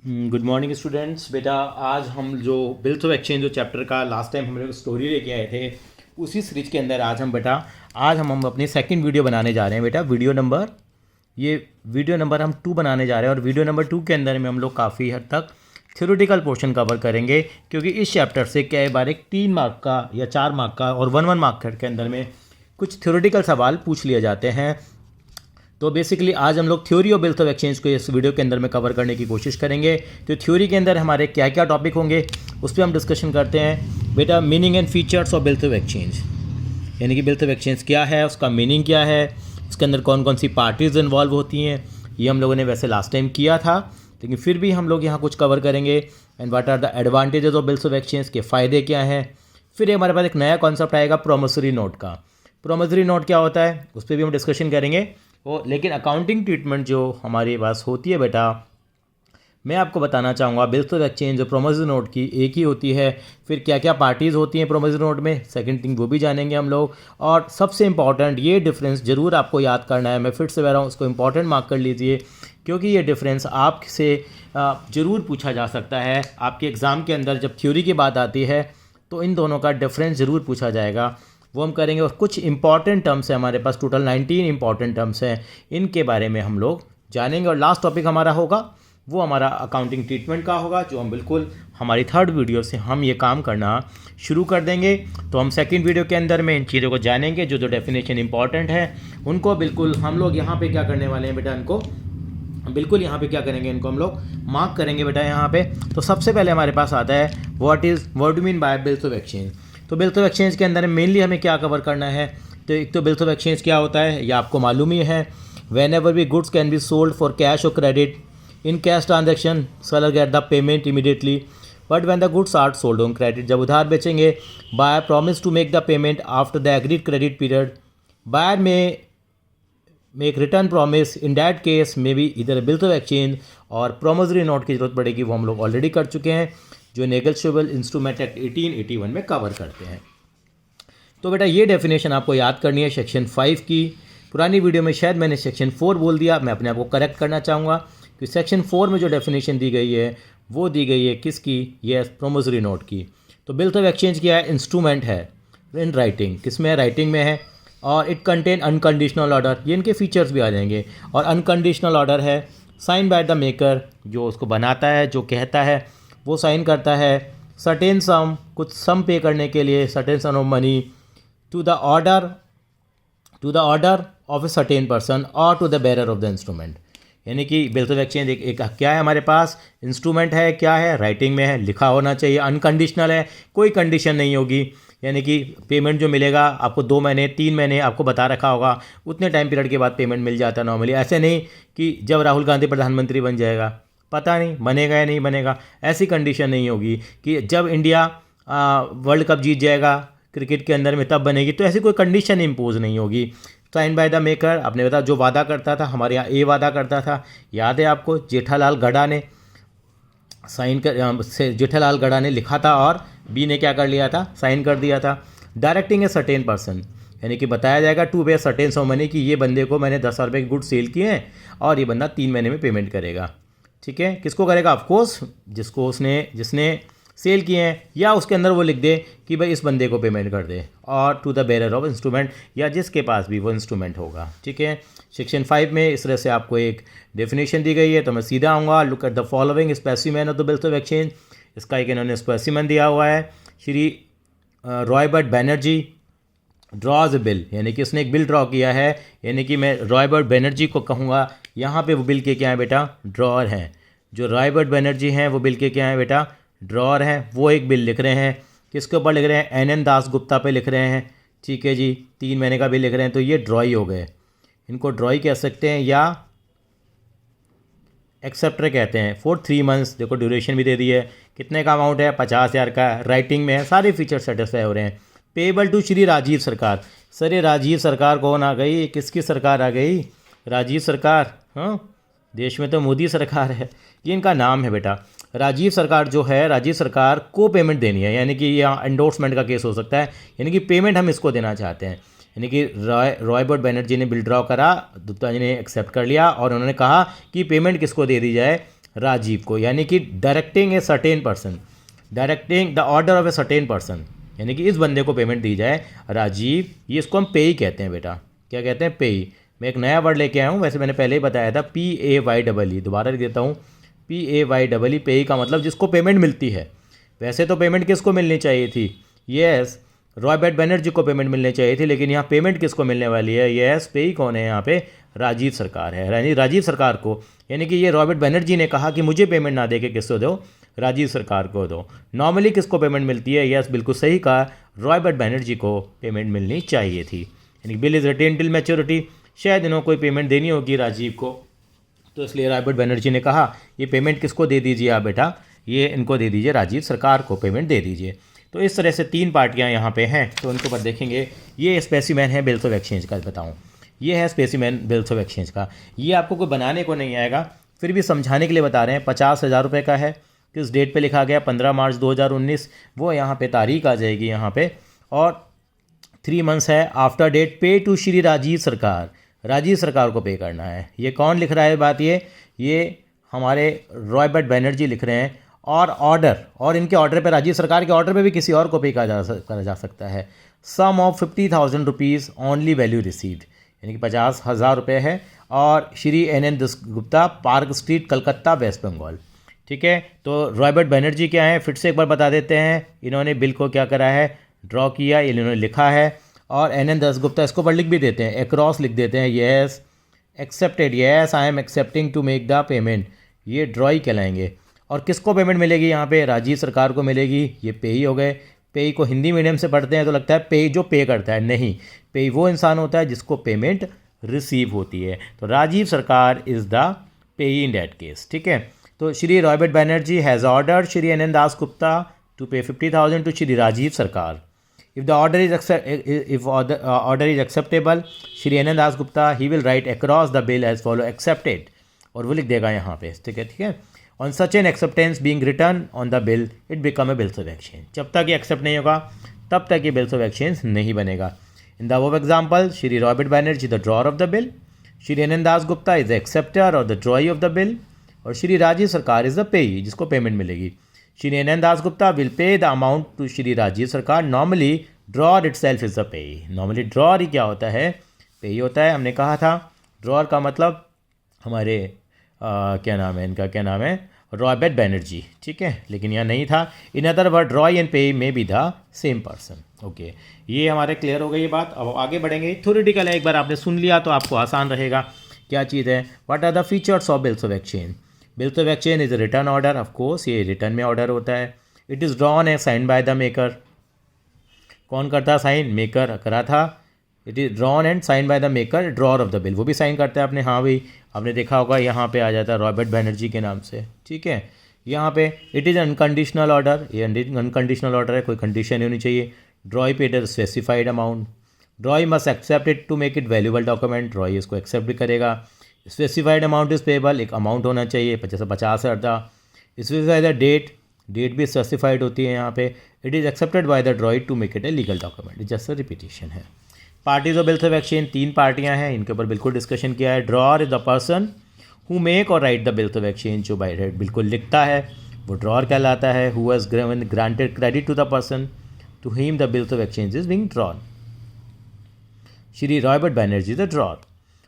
Good morning students. बेटा आज हम जो बिल्स ऑफ एक्सचेंज जो चैप्टर का लास्ट टाइम हम लोग स्टोरी लेके आए थे उसी सीरीज के अंदर आज हम अपनी सेकंड वीडियो बनाने जा रहे हैं। बेटा वीडियो नंबर हम 2 बनाने जा रहे हैं और वीडियो नंबर 2 के अंदर में हम लोग काफ़ी हद तक थ्योरेटिकल पोर्शन कवर करेंगे, क्योंकि इस चैप्टर से क्या बार एक 3 मार्क का या 4 मार्क का और 1 मार्क के अंदर में कुछ थ्योरेटिकल सवाल पूछ लिए जाते हैं। तो बेसिकली आज हम लोग theory of bills of exchange को इस वीडियो के अंदर में कवर करने की कोशिश करेंगे। तो थ्योरी के अंदर हमारे क्या क्या टॉपिक होंगे उस पर हम डिस्कशन करते हैं। बेटा meaning and features of bills of exchange, यानी कि बिल्स ऑफ एक्सचेंज क्या है, उसका मीनिंग क्या है, उसके अंदर कौन कौन सी पार्टीज़ इन्वॉल्व होती हैं, ये हम लोगों ने वैसे लास्ट टाइम किया था, लेकिन फिर भी हम लोग यहाँ कुछ कवर करेंगे। And what are the advantages of bills of exchange, के फ़ायदे क्या हैं। फिर हमारे पास एक नया कॉन्सेप्ट आएगा प्रोमिसरी नोट का। प्रोमिसरी नोट क्या होता है उस पर भी हम डिस्कशन करेंगे। लेकिन अकाउंटिंग ट्रीटमेंट जो हमारे पास होती है बेटा, मैं आपको बताना चाहूँगा बिल्स ऑफ एक्सचेंज जो प्रोमिसरी नोट की एक ही होती है। फिर क्या क्या पार्टीज़ होती हैं प्रोमिसरी नोट में, सेकंड थिंग वो भी जानेंगे हम लोग। और सबसे इंपॉर्टेंट ये डिफरेंस ज़रूर आपको याद करना है, मैं फिर से कह रहा हूँ उसको इंपॉर्टेंट मार्क कर लीजिए, क्योंकि ये डिफरेंस आपसे ज़रूर पूछा जा सकता है। आपके एग्ज़ाम के अंदर जब थ्योरी की बात आती है तो इन दोनों का डिफरेंस ज़रूर पूछा जाएगा, वो हम करेंगे। और कुछ इंपॉर्टेंट टर्म्स है हमारे पास, टोटल 19 इंपॉर्टेंट टर्म्स हैं, इनके बारे में हम लोग जानेंगे। और लास्ट टॉपिक हमारा होगा वो हमारा अकाउंटिंग ट्रीटमेंट का होगा, जो हम बिल्कुल हमारी थर्ड वीडियो से हम ये काम करना शुरू कर देंगे। तो हम सेकंड वीडियो के अंदर में इन चीज़ों को जानेंगे, जो जो डेफिनेशन इंपॉर्टेंट है उनको बिल्कुल हम लोग यहाँ पे क्या करने वाले हैं बेटा, इनको बिल्कुल यहाँ पे क्या करेंगे, इनको हम लोग मार्क करेंगे बेटा यहाँ पे। तो सबसे पहले हमारे पास आता है what do mean by bills of exchange. तो बिल्स ऑफ एक्सचेंज के अंदर मेनली हमें क्या कवर करना है। तो एक तो बिल्स ऑफ एक्सचेंज क्या होता है ये आपको मालूम ही है। वेन एवर भी goods can be sold for cash और credit in cash transaction seller get the payment immediately, but when the goods are sold on credit, जब उधार बेचेंगे buyer promise to make the payment after the agreed credit period, buyer may make return promise, in that case may be either bills of exchange और promissory note की जरूरत पड़ेगी, वो हम लोग ऑलरेडी कर चुके हैं, जो नेगोशिएबल इंस्ट्रूमेंट एक्ट 1881 में कवर करते हैं। तो बेटा ये डेफिनेशन आपको याद करनी है सेक्शन 5 की। पुरानी वीडियो में शायद मैंने सेक्शन 4 बोल दिया, मैं अपने आप को करेक्ट करना चाहूँगा कि सेक्शन 4 में जो डेफिनेशन दी गई है वो दी गई है किसकी, ये प्रोमिसरी नोट की। तो बिल्स ऑफ एक्सचेंज क्या है, इंस्ट्रूमेंट है इन राइटिंग, किस में है, राइटिंग में है। और इट कंटेन अनकंडीशनल ऑर्डर, ये इनके फीचर्स भी आ जाएंगे। और अनकंडीशनल ऑर्डर है साइन बाय द मेकर, जो उसको बनाता है, जो कहता है वो साइन करता है। सर्टेन सम, कुछ सम पे करने के लिए, certain sum of money to the order of a certain person और to the bearer of the instrument. यानी कि बिल्स ऑफ एक्सचेंज एक क्या है हमारे पास, इंस्ट्रूमेंट है, क्या है, राइटिंग में है, लिखा होना चाहिए, अनकंडीशनल है, कोई कंडीशन नहीं होगी। यानी कि पेमेंट जो मिलेगा आपको 2 महीने 3 महीने आपको बता रखा होगा, उतने टाइम पीरियड के बाद पेमेंट मिल जाता है नॉर्मली। ऐसे नहीं कि जब राहुल गांधी प्रधानमंत्री बन जाएगा पता नहीं बनेगा या नहीं बनेगा, ऐसी कंडीशन नहीं होगी कि जब इंडिया वर्ल्ड कप जीत जाएगा क्रिकेट के अंदर में तब बनेगी, तो ऐसी कोई कंडीशन इम्पोज नहीं होगी। साइन बाय द मेकर, आपने बताया जो वादा करता था, हमारे यहाँ ए वादा करता था, याद है आपको, जेठालाल गढ़ा ने साइन कर जेठालाल गढ़ा ने लिखा था और बी ने क्या कर लिया था, साइन कर दिया था। डायरेक्टिंग ए सर्टेन पर्सन, यानी कि बताया जाएगा to pay certain some money कि ये बंदे को मैंने 10,000 रुपये के गुड सेल किए हैं और ये बंदा 3 महीने में पेमेंट करेगा। ठीक है, किसको करेगा, ऑफकोर्स जिसने सेल किए हैं, या उसके अंदर वो लिख दे कि भाई इस बंदे को पेमेंट कर दे, और to the bearer of instrument, या जिसके पास भी वो इंस्ट्रूमेंट होगा। ठीक है, सेक्शन 5 में इस तरह से आपको एक डेफिनेशन दी गई है। तो मैं सीधा आऊँगा, look at the following specimen of the bills of exchange. इसका एक इन्होंने स्पेसिमेन दिया हुआ है, श्री रॉयबर्ट बैनर्जी ड्रॉज ए बिल, यानी कि उसने एक बिल ड्रॉ किया है। यानी कि मैं रॉयबर्ट बैनर्जी को कहूँगा, यहाँ पे वो बिल के क्या है बेटा, ड्रॉअर हैं। जो रॉयबर्ट बैनर्जी हैं वो बिल के क्या है बेटा, ड्रॉअर हैं। वो एक बिल लिख रहे हैं, किसके ऊपर लिख रहे हैं, एन दास गुप्ता पे लिख रहे हैं। ठीक है जी, 3 महीने का बिल लिख रहे हैं, तो ये ड्रॉई हो गए, इनको ड्रॉई कह सकते हैं या एक्सेप्टर कहते हैं। फॉर 3 मंथ्स, देखो ड्यूरेशन भी दे दी है, कितने का अमाउंट है, 50,000 का, राइटिंग में है, सारे फीचर सेटिस्फाई हो रहे हैं। पेबल टू श्री राजीव सरकार, सर ये राजीव सरकार कौन आ गई, किसकी सरकार आ गई, राजीव सरकार, हाँ देश में तो मोदी सरकार है, ये इनका नाम है बेटा। राजीव सरकार जो है, राजीव सरकार को पेमेंट देनी है, यानी कि यहाँ एंडोर्समेंट का केस हो सकता है, यानी कि पेमेंट हम इसको देना चाहते हैं। यानी कि रॉयबर्ट बनर्जी ने बिल ड्रॉ करा, गुप्ता जी ने एक्सेप्ट कर लिया और उन्होंने कहा कि पेमेंट किसको दे दी जाए, राजीव को, यानी कि directing A certain person, directing the order of a certain person, यानी कि इस बंदे को पेमेंट दी जाए राजीव। ये इसको हम पेई कहते हैं बेटा, क्या कहते हैं, पेई। मैं एक नया वर्ड लेके आया हूँ, वैसे मैंने पहले ही बताया था, PAYEE, दोबारा लिख देता हूँ, PAYEE, पेई का मतलब जिसको पेमेंट मिलती है। वैसे तो पेमेंट किसको मिलनी चाहिए थी, यस रॉबर्ट बनर्जी को पेमेंट मिलनी चाहिए थी, लेकिन यहाँ पेमेंट किसको मिलने वाली है, यस पेई कौन है यहाँ पे, राजीव सरकार है, यानी राजीव सरकार को। यानी कि ये रॉबर्ट बनर्जी ने कहा कि मुझे पेमेंट ना दे के किसको दो, राजीव सरकार को दो। नॉर्मली किसको पेमेंट मिलती है, यस बिल्कुल सही कहा, रॉबर्ट बनर्जी को पेमेंट मिलनी चाहिए थी। यानी bill is retain till maturity, शायद इन्हों कोई पेमेंट देनी होगी राजीव को, तो इसलिए रॉबर्ट बनर्जी ने कहा ये पेमेंट किसको दे दीजिए आप बेटा, ये इनको दे दीजिए, राजीव सरकार को पेमेंट दे दीजिए। तो इस तरह से 3 पार्टियां यहाँ पे हैं, तो उनके ऊपर देखेंगे। ये स्पेसिमेन है बिल्स ऑफ एक्सचेंज का, बताऊँ ये है स्पेसिमेन बिल्स ऑफ एक्सचेंज का। ये आपको कोई बनाने को नहीं आएगा, फिर भी समझाने के लिए बता रहे हैं। 50,000 रुपये का है, किस डेट पे लिखा गया, 15 मार्च 2019, वो यहाँ पे तारीख आ जाएगी यहाँ पे, और 3 मंथ्स है आफ्टर डेट, पे टू श्री राजीव सरकार, राजीव सरकार को पे करना है। ये कौन लिख रहा है बात, ये हमारे रॉबर्ट बनर्जी लिख रहे हैं, और ऑर्डर, और इनके ऑर्डर पे, राजीव सरकार के ऑर्डर पे भी किसी और को पे करा जा सकता है। Sum of 50,000 rupees only value received, यानी कि 50,000 रुपये है, और Shri NN Dasgupta, park street, Calcutta, west Bengal. ठीक है, तो रॉबर्ट बनर्जी क्या है, फिर से एक बार बता देते हैं। इन्होंने बिल को क्या करा है, ड्रॉ किया, इन्होंने लिखा है, और NN दासगुप्ता इसको पर लिख भी देते हैं, अक्रॉस लिख देते हैं, yes accepted, yes I am accepting to make the payment, ये ड्रॉ ही कहलाएंगे। और किसको पेमेंट मिलेगी यहाँ पे, राजीव सरकार को मिलेगी। ये पेई हो गए। पेई को हिंदी मीडियम से पढ़ते हैं तो लगता है पेई जो पे करता है, नहीं, पेई वो इंसान होता है जिसको पेमेंट रिसीव होती है। तो राजीव सरकार इज़ द पेई इन दैट केस। ठीक है, तो Shri Robert Banerjee has ordered Shri NN Dasgupta to pay 50,000 to Shri Rajiv सरकार। If the order is acceptable, Shri NN Dasgupta he will write across the bill as follow accepted, और वो लिख देगा यहाँ पे। ठीक है, on such an acceptance being written on the bill, it become a bills of exchange। जब तक ये एक्सेप्ट नहीं होगा तब तक ये बिल्स ऑफ एक्सचेंज नहीं बनेगा। In the above example, Shri Robert Banerjee the drawer of the bill, Shri NN Dasgupta is the acceptor और the drawee of the bill, और श्री राजीव सरकार इज द पेई जिसको पेमेंट मिलेगी। Shri NN Dasgupta will pay the amount to Shri Rajiv Sarkar. Normally drawer itself is the payee, normally drawer ही क्या होता है, पेई होता है। हमने कहा था ड्रॉअर का मतलब हमारे क्या नाम है इनका, क्या नाम है, रॉबर्ट बनर्जी। ठीक है, लेकिन यहाँ नहीं था। In other word drawee and payee में be the same person. Okay, ये हमारे क्लियर हो गई ये बात। अब आगे बढ़ेंगे। थ्योरेटिकल है, एक बार आपने सुन लिया तो आपको आसान रहेगा। क्या चीज़ है, what are the features of bills of exchange. Bills of exchange is written order, of course ये रिटर्न में ऑर्डर होता है। It is drawn and sign by the maker, कौन करता साइन, मेकर करा था। It is drawn and sign by the maker, drawer of the bill, वो भी साइन करता है आपने, हाँ भाई आपने देखा होगा यहाँ पे आ जाता है रॉबर्ट बनर्जी के नाम से। ठीक है, यहाँ पे इट इज़ अनकंडीशनल ऑर्डर, ये अनकंडीशनल ऑर्डर है, कोई कंडीशन नहीं होनी चाहिए। Drawee paid a specified amount, drawee must accept it to make it valuable document, drawee इसको एक्सेप्ट भी करेगा। स्पेसिफाइड अमाउंट इज़ पेबल, एक अमाउंट होना चाहिए, 50,000 था। स्पेसिफाइड द डेट, डेट भी स्पेसिफाइड होती है यहाँ पे। It is accepted by the drawee to make it a legal document, it just a repetition है। Parties of bills of exchange 3 पार्टियां हैं, इनके ऊपर बिल्कुल डिस्कशन किया है। Drawer is the person who make और write the bills of exchange, जो बाय राइट बिल्कुल लिखता है वो ड्रॉअर कहलाता है। Who has granted credit to the person to him the bills of exchange is being drawn. Shri Robert Banerjee the drawer.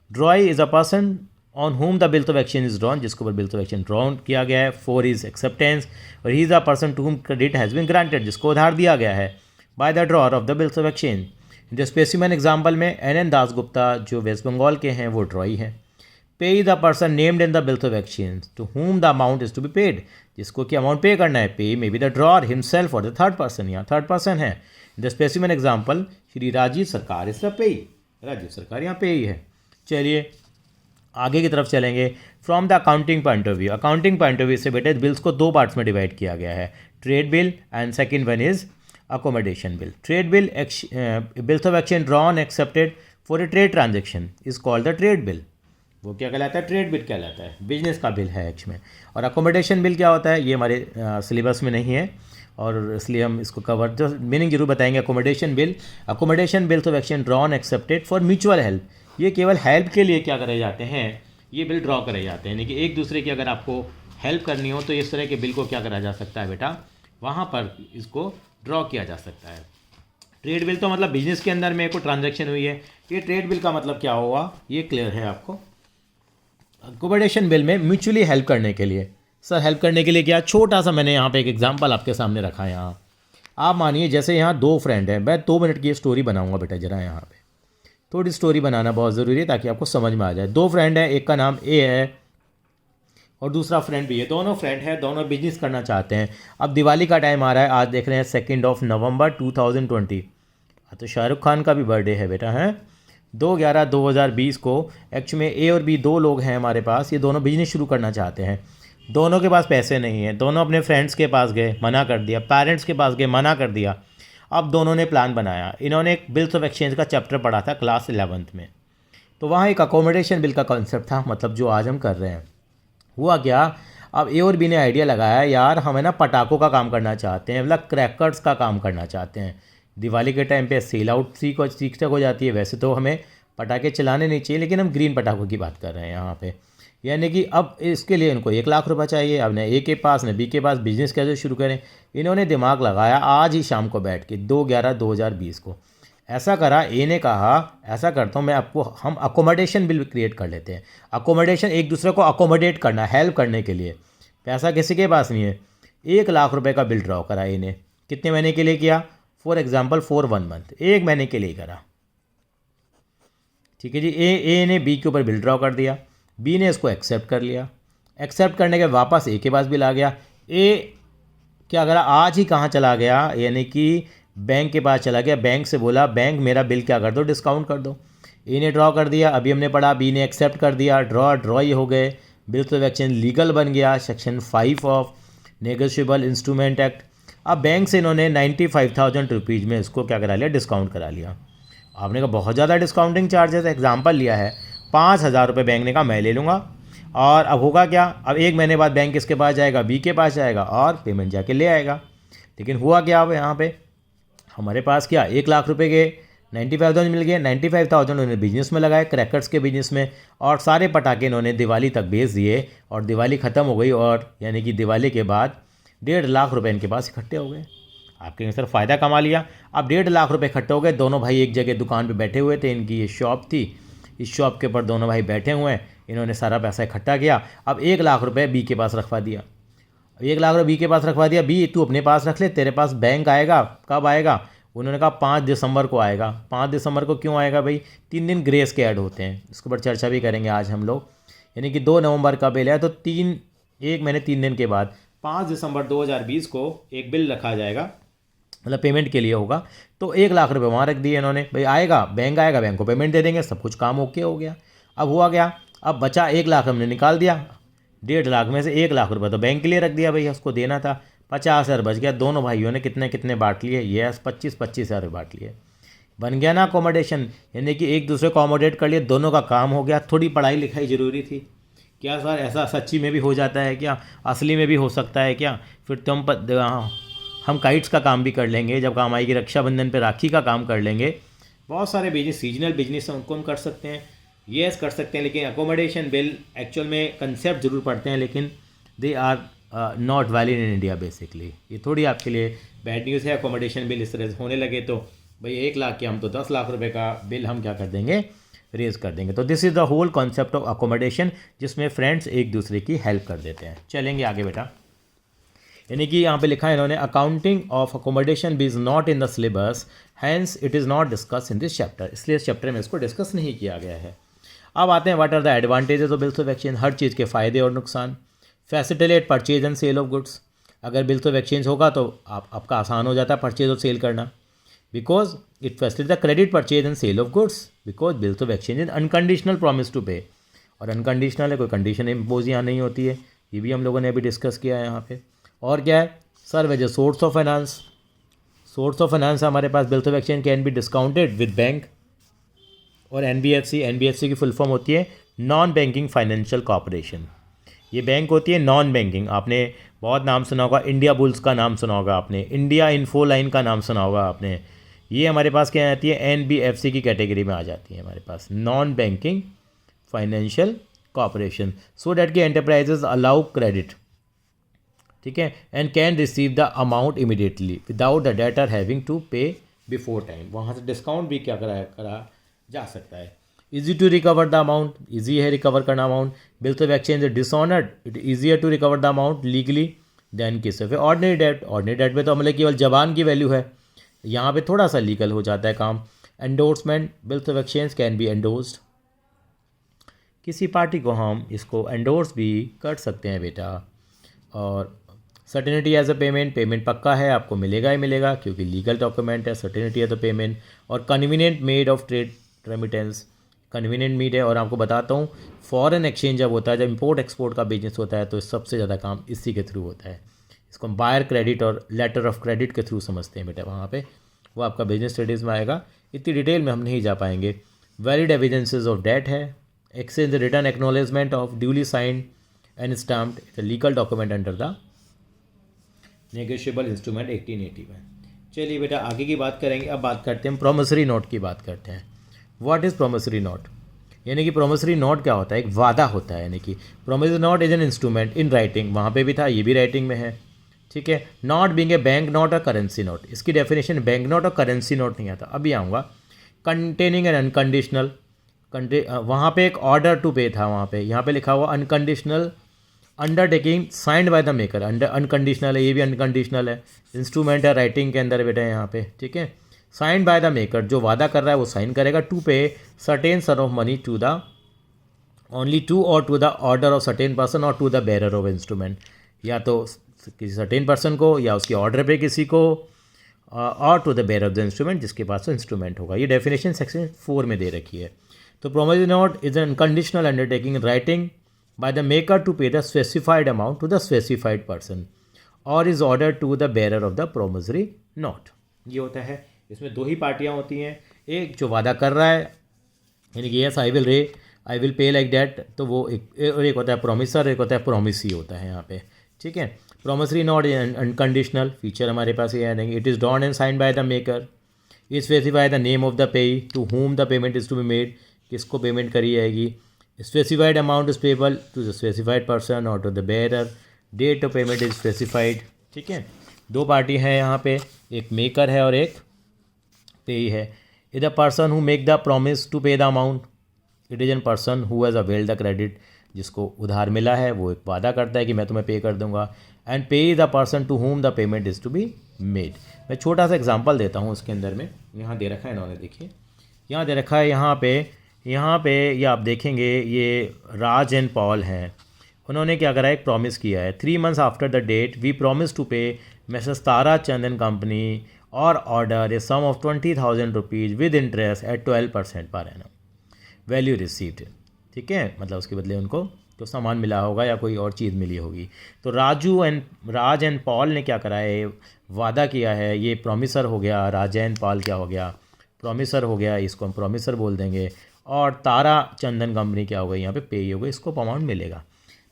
Drawee is a person on whom the bills of exchange is drawn, जिसके ऊपर bills of exchange drawn किया गया है। 4 is acceptance, और he is a person to whom credit has been granted, जिसको उधार दिया गया है by the drawer of the bills of exchange. जो स्पेसिमेन एग्जाम्पल में NN दासगुप्ता जो वेस्ट बंगाल के हैं वो ड्रॉई हैं। Payee the person named in the bills of exchange to whom the amount is to be paid, जिसको कि अमाउंट पे करना है। Payee may be the drawer himself और द थर्ड पर्सन, यहाँ थर्ड पर्सन है। The specimen example Shri Rajiv Sarkar is the पेई, राजीव सरकार यहाँ पे ही है। चलिए आगे की तरफ चलेंगे। From the accounting point of view, accounting point of view से बेटे बिल्स को 2 पार्ट्स में डिवाइड किया गया है, trade bill and second one is accommodation bill. Trade bill, bills of exchange drawn accepted for a trade transaction is called the trade bill. वो क्या कहलाता है, ट्रेड बिल कहलाता है, बिजनेस का बिल है एक्च में। और अकोमोडेशन बिल क्या होता है, ये हमारे सिलेबस में नहीं है और इसलिए हम इसको कवर जो मीनिंग जरूर बताएंगे। Accommodation bill, accommodation bills of exchange drawn accepted for mutual help, ये केवल हेल्प के लिए क्या करे जाते हैं, ये बिल ड्रॉ करे जाते हैं। यानी कि एक दूसरे की अगर आपको हेल्प करनी हो तो इस तरह के बिल को क्या करा जा सकता है बेटा, वहाँ पर इसको ड्रॉ किया जा सकता है। ट्रेड बिल तो मतलब बिजनेस के अंदर में कोई ट्रांजैक्शन हुई है, ये ट्रेड बिल का मतलब क्या हुआ ये क्लियर है आपको। अकोमोडेशन बिल में म्यूचुअली हेल्प करने के लिए, सर हेल्प करने के लिए क्या, छोटा सा मैंने यहाँ पे एक एग्जांपल आपके सामने रखा है। यहाँ आप मानिए जैसे यहाँ 2 फ्रेंड हैं, मैं 2 मिनट की स्टोरी बनाऊंगा बेटा, जरा यहाँ पे थोड़ी स्टोरी बनाना बहुत ज़रूरी है ताकि आपको समझ में आ जाए। 2 फ्रेंड हैं, एक का नाम ए है और दूसरा फ्रेंड भी है, दोनों फ्रेंड हैं, दोनों बिजनेस करना चाहते हैं। अब दिवाली का टाइम आ रहा है, आज देख रहे हैं 2 नवंबर 2020, तो शाहरुख खान का भी बर्थडे है बेटा, है 2/11/2020 को। एक्चुअली में ए और बी 2 लोग हैं हमारे पास, ये दोनों बिजनेस शुरू करना चाहते हैं। दोनों के पास पैसे नहीं हैं, दोनों अपने फ्रेंड्स के पास गए, मना कर दिया, पेरेंट्स के पास गए, मना कर दिया। अब दोनों ने प्लान बनाया, इन्होंने एक बिल्स ऑफ एक्सचेंज का चैप्टर पढ़ा था क्लास 11th में, तो वहाँ एक अकोमोडेशन बिल का कॉन्सेप्ट था, मतलब जो आज हम कर रहे हैं। हुआ क्या, अब ए और बी ने आइडिया लगाया, यार हमें ना पटाखों का काम करना चाहते हैं, मतलब क्रैकर्स का काम करना चाहते हैं। दिवाली के टाइम पे सेल आउट सीख हो जाती है, वैसे तो हमें पटाखे चलाने नहीं चाहिए, लेकिन हम ग्रीन पटाखों की बात कर रहे हैं यहाँ पे। यानी कि अब इसके लिए इनको 1 लाख रुपए चाहिए। अब न ए के पास न बी के पास, बिजनेस कैसे शुरू करें, इन्होंने दिमाग लगाया आज ही शाम को बैठ के 2/11/2020 को। ऐसा करा, ए ने कहा ऐसा करता हूँ मैं, आपको हम अकोमोडेशन बिल क्रिएट कर लेते हैं। अकोमोडेशन, एक दूसरे को अकोमोडेट करना, हेल्प करने के लिए। पैसा किसी के पास नहीं है, 1 लाख रुपए का बिल ड्रॉ करा ए ने। कितने महीने के लिए किया, फॉर एग्जाम्पल फॉर 1 मंथ, 1 महीने के लिए करा। ठीक है जी, ए ने बी के ऊपर बिल ड्रॉ कर दिया, बी ने इसको एक्सेप्ट कर लिया। एक्सेप्ट करने के वापस ए के पास बिल आ गया। ए क्या करा, आज ही कहाँ चला गया, यानी कि बैंक के पास चला गया, बैंक से बोला बैंक मेरा बिल क्या कर दो, डिस्काउंट कर दो। ए ने ड्रॉ कर दिया, अभी हमने पढ़ा, बी ने एक्सेप्ट कर दिया, ड्रॉ ही हो गए, बिल्स ऑफ एक्सचेंज लीगल बन गया, section 5 of negotiable instrument act. अब बैंक से इन्होंने 95,000 रुपीज़ में इसको क्या करा लिया, डिस्काउंट करा लिया। आपने कहा बहुत ज़्यादा डिस्काउंटिंग चार्जेस, एग्जाम्पल लिया है 5,000 रुपये, बैंक ने कहा मैं ले लूँगा। और अब होगा क्या, अब 1 महीने बाद बैंक किसके पास जाएगा, बी के पास जाएगा और पेमेंट जाके ले आएगा। लेकिन हुआ क्या, अब यहाँ पे हमारे पास क्या 1 लाख रुपए के 95,000 मिल गए। 95,000 उन्होंने बिजनेस में लगाए, क्रैकर्स के बिजनेस में, और सारे पटाखे इन्होंने दिवाली तक बेच दिए और दिवाली ख़त्म हो गई, और यानी कि दिवाली के बाद 1.5 लाख रुपए इनके पास इकट्ठे हो गए। आपके सर फ़ायदा कमा लिया। अब 1.5 लाख रुपए इकट्ठे हो गए, दोनों भाई एक जगह दुकान पे बैठे हुए थे, इनकी ये शॉप थी, इस शॉप के ऊपर दोनों भाई बैठे हुए हैं, इन्होंने सारा पैसा इकट्ठा किया। अब 1 लाख रुपए बी के पास रखवा दिया, 1 लाख रुपये बी के पास रखवा दिया, बी तू अपने पास रख ले, तेरे पास बैंक आएगा, कब आएगा, उन्होंने कहा 5 दिसंबर को आएगा। 5 दिसंबर को क्यों आएगा भाई, 3 दिन ग्रेस के ऐड होते हैं, इसके ऊपर चर्चा भी करेंगे आज हम लोग। यानी कि 2 नवंबर का बिल है तो 1 महीने 3 दिन के बाद 5 दिसंबर 2020 को एक बिल रखा जाएगा, मतलब पेमेंट के लिए होगा। तो 1 लाख रुपए वहाँ रख दिए इन्होंने, भाई आएगा, बैंक को पेमेंट दे देंगे, सब कुछ काम ओके हो गया। अब हुआ क्या, अब बचा 1 लाख हमने निकाल दिया, 1.5 लाख में से 1 लाख रुपए तो बैंक के लिए रख दिया, भाई उसको देना था, 50,000 बच गया। दोनों भाइयों ने कितने कितने बांट लिए, ये 25,000 बांट लिए, बन गया ना अकोमोडेशन। यानी कि एक दूसरे को अकोमोडेट कर लिए, दोनों का काम हो गया। थोड़ी पढ़ाई लिखाई ज़रूरी थी क्या सर, ऐसा सच्ची में भी हो जाता है क्या, असली में भी हो सकता है क्या, फिर तो हम काइट्स का काम भी कर लेंगे, जब काम आएगी रक्षाबंधन पे राखी का काम कर लेंगे। बहुत सारे बिजनेस, सीजनल बिजनेस हैं, उनको हम कर सकते हैं, येस कर सकते हैं। लेकिन अकोमोडेशन बिल एक्चुअल में कंसेप्ट ज़रूर पढ़ते हैं, लेकिन they are not valid in India basically. ये थोड़ी आपके लिए बैड न्यूज़ है। अकोमोडेशन बिल इस तरह से होने लगे तो भाई 1 लाख के हम तो 10 लाख रुपए का बिल हम क्या कर देंगे, रेज कर देंगे। तो this is the whole concept of accommodation, जिसमें फ्रेंड्स एक दूसरे की हेल्प कर देते हैं। चलेंगे आगे बेटा। यानी कि यहाँ पे लिखा है इन्होंने, accounting of accommodation bill is not in the syllabus, hence it is not discuss in this chapter, इसलिए इस चैप्टर में इसको डिस्कस नहीं किया गया है। अब आते हैं what are the advantages of bills of exchange, हर चीज़ के फ़ायदे और नुकसान। Facilitate purchase and sale of goods, अगर बिल्स ऑफ एक्सचेंज होगा तो आपका आसान हो जाता है परचेज और सेल करना, because it facilitate the credit purchase and sale of goods, because bills of exchange is unconditional promise to pay, और अनकंडीशनल है, कोई कंडीशन इम्पोज यहाँ नहीं होती है, ये भी हम लोगों ने अभी डिस्कस किया है यहाँ पे। और क्या है, serve as a source of finance, source of finance हमारे पास bills of exchange can be discounted with bank और एनबीएफसी की फुल फॉर्म होती है नॉन बैंकिंग फाइनेंशियल कॉर्पोरेशन। ये बैंक होती है नॉन बैंकिंग, आपने बहुत नाम सुना होगा, इंडिया बुल्स का नाम सुना होगा आपने, इंडिया इन्फो लाइन का नाम सुना होगा आपने। ये हमारे पास क्या आती है, एनबीएफसी की कैटेगरी में आ जाती है हमारे पास, non banking financial corporation, so that की एंटरप्राइजेज अलाउ क्रेडिट, ठीक है, and can receive the amount immediately without the debtor having to pay before time. वहाँ से डिस्काउंट भी क्या करा जा सकता है। Easy to recover the amount, easy है रिकवर करना amount. Bills of exchange dishonoured, it easier to recover the amount legally than case of ordinary debt. Ordinary debt में तो मतलब केवल जबान की वैल्यू है, यहाँ पे थोड़ा सा लीगल हो जाता है काम। Endorsement, bills of exchange can B endorsed, किसी पार्टी को हम इसको एंडोर्स भी कर सकते हैं बेटा। और certainty as a payment, payment पक्का है, आपको मिलेगा ही मिलेगा क्योंकि लीगल डॉक्यूमेंट है। Certainty as a payment. और convenient mode of trade remittance, convenient mode है। और आपको बताता हूँ फॉरेन एक्सचेंज जब होता है, जब इंपोर्ट एक्सपोर्ट का बिजनेस होता है तो सबसे ज़्यादा काम इसी के थ्रू होता है। इसको हम बायर क्रेडिट और लेटर ऑफ क्रेडिट के थ्रू समझते हैं बेटा। वहाँ पे वो आपका बिजनेस स्टडीज़ में आएगा, इतनी डिटेल में हम नहीं जा पाएंगे। वैलिड एविडेंसेस ऑफ डेट है। Exchange return acknowledgement of duly signed and stamped, it's a legal document under the negotiable instrument 1880 में। चलिए बेटा आगे की बात करेंगे। अब बात करते हैं प्रोमिसरी नोट की बात करते हैं। व्हाट इज़ प्रोमिसरी नोट, यानी कि प्रोमिसरी नोट क्या होता है, एक वादा होता है। यानी कि promissory note is an instrument in writing, वहाँ पे भी था, ये भी राइटिंग में है, ठीक है। Not being a bank note और करेंसी नोट, इसकी डेफिनेशन बैंक नोट और करेंसी नोट नहीं आता, अभी आऊँगा। कंटेनिंग एन अनकंडीशनल, वहाँ पे एक ऑर्डर टू पे था, वहाँ पे यहाँ पे लिखा हुआ unconditional undertaking signed by the maker, unconditional है, ये भी अनकंडीशनल है। इंस्ट्रूमेंट है राइटिंग के अंदर बेटा यहाँ पे, ठीक है। साइंड बाय द मेकर, जो वादा कर रहा है वो साइन करेगा। To pay certain sum of money to the only to और to the order of certain person और to the bearer of instrument, या तो किसी सर्टेन पर्सन को या उसके ऑर्डर पे किसी को, और to the bearer of the instrument जिसके पास वो इंस्ट्रूमेंट होगा। ये डेफिनेशन सेक्शन 4 में दे रखी है। तो promissory note is an unconditional undertaking writing by the maker to pay the specified amount to the specified person or is ordered to the bearer of the promissory note। ये होता है, इसमें दो ही पार्टियाँ होती हैं, एक जो वादा कर रहा है यानी कि yes I will pay like that, तो वो एक होता है प्रोमिसर, एक होता है प्रोमिसी होता है यहाँ पे, ठीक है। प्रोमिसरी नोट अनकंडीशनल फीचर हमारे पास ये है, it is drawn and signed by the maker, it specify the name of the payee to whom the payment is to be made, किसको पेमेंट करी जाएगी। Specified amount is payable to the specified person और to the bearer, date of payment is specified, ठीक है। दो party है यहाँ पे, एक मेकर है और एक पेई है। Is the person who make the promise to pay the amount, it is an person who has availed the credit, जिसको उधार मिला है वो एक वादा करता है कि मैं तुम्हें पे कर दूंगा। And pay the person to whom the payment is to be made. मैं छोटा सा एग्जांपल देता हूँ उसके अंदर में, यहाँ दे रखा है इन्होंने, देखिए यहाँ दे रखा है, यहाँ पे ये आप देखेंगे ये राज एंड पॉल हैं, उन्होंने क्या करा है, एक प्रॉमिस किया है। 3 months after the date we promise to pay messrs Tara Chandan company और order a sum of 20,000 rupees with interest at 12% per annum value received, ठीक है। मतलब उसके बदले उनको तो सामान मिला होगा या कोई और चीज़ मिली होगी। तो राज एंड पॉल ने क्या करा है, वादा किया है, ये प्रॉमिसर हो गया, राज एंड पॉल क्या हो गया, प्रॉमिसर हो गया, इसको हम प्रॉमिसर बोल देंगे। और तारा चंदन कंपनी क्या हो गई, यहाँ पे पे हो गई, इसको अमाउंट मिलेगा।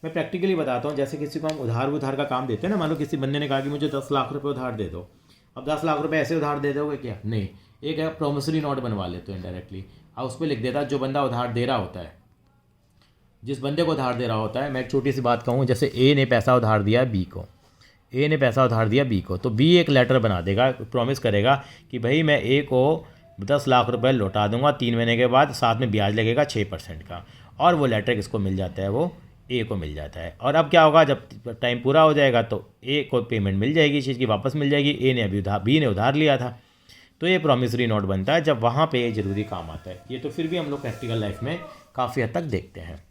मैं प्रैक्टिकली बताता हूँ, जैसे किसी को हम उधार का काम देते हैं ना, मान लो किसी बंदे ने कहा कि मुझे 10 लाख रुपए उधार दे दो, अब 10 लाख रुपए ऐसे उधार दे दोगे क्या, नहीं, एक है प्रोमिसरी नोट बनवा लेते हो इनडायरेक्टली, और उस पर लिख देता जो बंदा उधार दे रहा होता है, जिस बंदे को उधार दे रहा होता है। मैं एक छोटी सी बात कहूँ, जैसे ए ने पैसा उधार दिया बी को, तो बी एक लेटर बना देगा, प्रॉमिस करेगा कि भाई मैं ए को 10 लाख रुपए लौटा दूंगा 3 महीने के बाद, साथ में ब्याज लगेगा 6% का, और वो लेटर किसको मिल जाता है, वो ए को मिल जाता है। और अब क्या होगा, जब टाइम पूरा हो जाएगा तो ए को पेमेंट मिल जाएगी, इस चीज़ की वापस मिल जाएगी, ए ने अभी बी ने उधार लिया था, तो ये प्रॉमिसरी नोट बनता है जब वहाँ पे ज़रूरी काम आता है। ये तो फिर भी हम लोग प्रैक्टिकल लाइफ में काफ़ी हद तक देखते हैं।